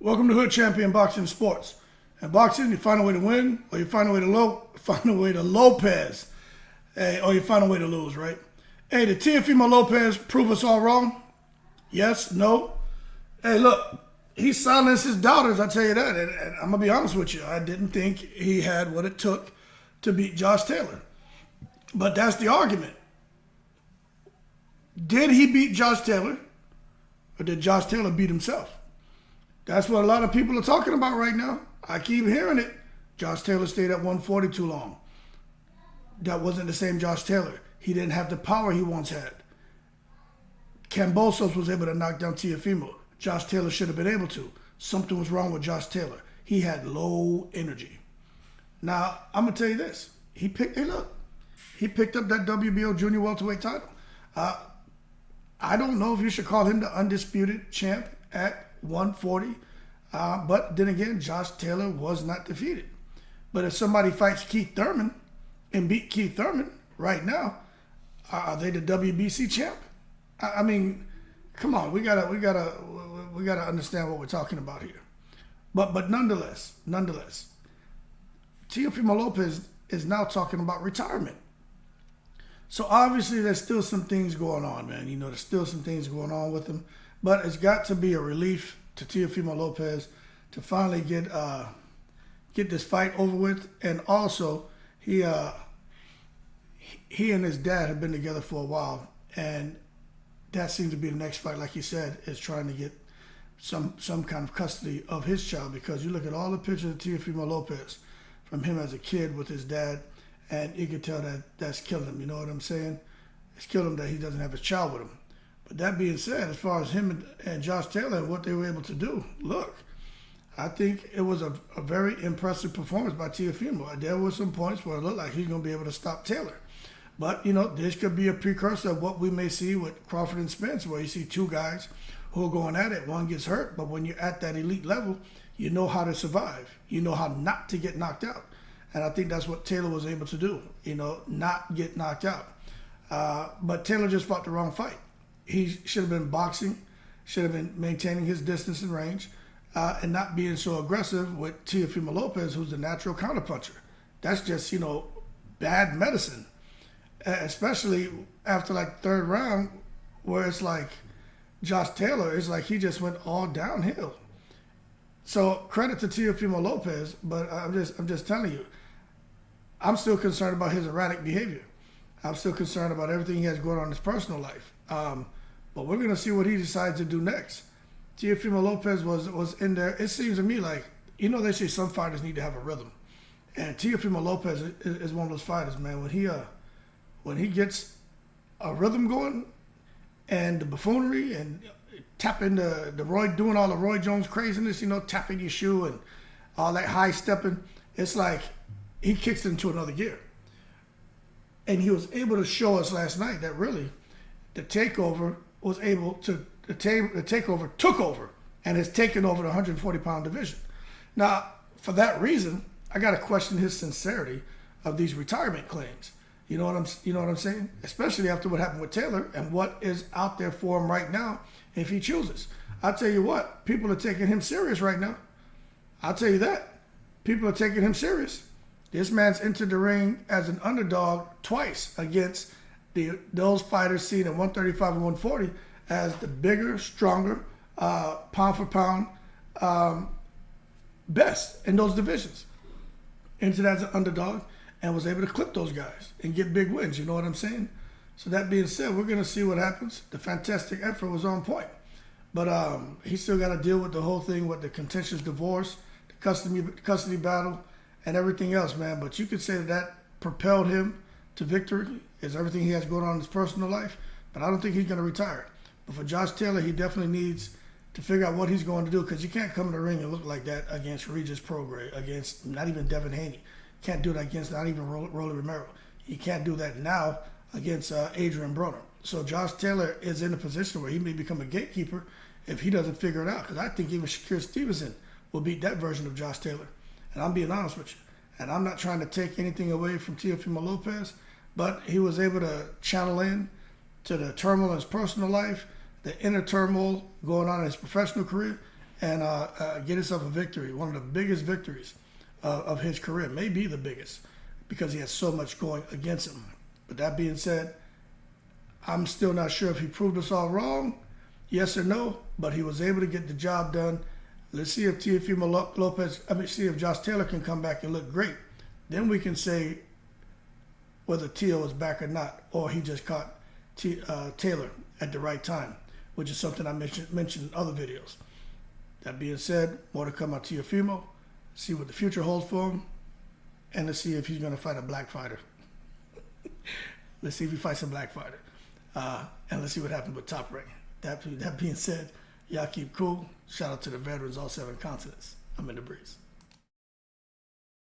Welcome to Hood Champion Boxing Sports. In boxing, you find a way to win, or you find a way to Lopez, or you find a way to lose, right? Hey, did Teofimo Lopez prove us all wrong? Yes, no. Hey, look, he silenced his doubters, I tell you that. And I'm going to be honest with you. I didn't think he had what it took to beat Josh Taylor. But that's the argument. Did he beat Josh Taylor, or did Josh Taylor beat himself? That's what a lot of people are talking about right now. I keep hearing it. Josh Taylor stayed at 140 too long. That wasn't the same Josh Taylor. He didn't have the power he once had. Kambosos was able to knock down Teofimo. Josh Taylor should have been able to. Something was wrong with Josh Taylor. He had low energy. Now, I'm going to tell you this. He picked up that WBO junior welterweight title. I don't know if you should call him the undisputed champ at 140. But then again, Josh Taylor was not defeated. But if somebody fights Keith Thurman and beat Keith Thurman right now, are they the WBC champ? I mean, come on, we gotta understand what we're talking about here. But nonetheless, Teofimo Lopez is now talking about retirement. So obviously there's still some things going on, man. You know, there's still some things going on with him. But it's got to be a relief to Teofimo Lopez to finally get this fight over with. And also, he and his dad have been together for a while, and that seems to be the next fight, like he said, is trying to get some kind of custody of his child, because you look at all the pictures of Teofimo Lopez from him as a kid with his dad, and you can tell that that's killing him. You know what I'm saying? It's killing him that he doesn't have his child with him. But that being said, as far as him and Josh Taylor and what they were able to do, look, I think it was a very impressive performance by Teofimo. There were some points where it looked like he's going to be able to stop Taylor. But, you know, this could be a precursor of what we may see with Crawford and Spence, where you see two guys who are going at it. One gets hurt, but when you're at that elite level, you know how to survive. You know how not to get knocked out. And I think that's what Taylor was able to do, you know, not get knocked out. But Taylor just fought the wrong fight. He should have been boxing, should have been maintaining his distance and range, and not being so aggressive with Teofimo Lopez, who's the natural counterpuncher. That's just, you know, bad medicine, especially after like third round, where it's like Josh Taylor, it's like he just went all downhill. So credit to Teofimo Lopez, but I'm just telling you, I'm still concerned about his erratic behavior. I'm still concerned about everything he has going on in his personal life. But we're going to see what he decides to do next. Teofimo Lopez was in there. It seems to me like, you know, they say some fighters need to have a rhythm. And Teofimo Lopez is one of those fighters, man. When he gets a rhythm going, and the buffoonery and tapping the Roy, doing all the Roy Jones craziness, you know, tapping your shoe and all that high stepping, it's like he kicks it into another gear. And he was able to show us last night that really the takeover was able to, the takeover took over and has taken over the 140-pound division. Now, for that reason, I got to question his sincerity of these retirement claims. You know what I'm saying? Especially after what happened with Taylor and what is out there for him right now if he chooses. I'll tell you what, people are taking him serious right now. I'll tell you that. People are taking him serious. This man's entered the ring as an underdog twice against those fighters seen at 135 and 140 as the bigger, stronger, pound for pound best in those divisions. Entered as an underdog and was able to clip those guys and get big wins. You know what I'm saying? So that being said, we're going to see what happens. The fantastic effort was on point. But he still got to deal with the whole thing with the contentious divorce, the custody battle, and everything else, man. But you could say that propelled him to victory, is everything he has going on in his personal life. But I don't think he's going to retire. But for Josh Taylor, he definitely needs to figure out what he's going to do, because you can't come in the ring and look like that against Regis Prograis, against not even Devin Haney. Can't do that against not even Rolly Romero. You can't do that now against Adrian Broner. So Josh Taylor is in a position where he may become a gatekeeper if he doesn't figure it out. Because I think even Shakur Stevenson will beat that version of Josh Taylor. And I'm being honest with you. And I'm not trying to take anything away from Teofimo Lopez, but he was able to channel in to the turmoil in his personal life, the inner turmoil going on in his professional career, and get himself a victory, one of the biggest victories of his career, maybe the biggest, because he has so much going against him. But that being said, I'm still not sure if he proved us all wrong, yes or no, but he was able to get the job done. Let's see if Teofimo Lopez, see if Josh Taylor can come back and look great. Then we can say whether Teo is back or not, or he just caught Taylor at the right time, which is something I mentioned in other videos. That being said, more to come on Teofimo. See what the future holds for him, and let's see if he's going to fight a black fighter. Let's see if he fights a black fighter, and let's see what happens with Top Rank. That being said, y'all keep cool. Shout out to the veterans, all 7 continents. I'm in the breeze.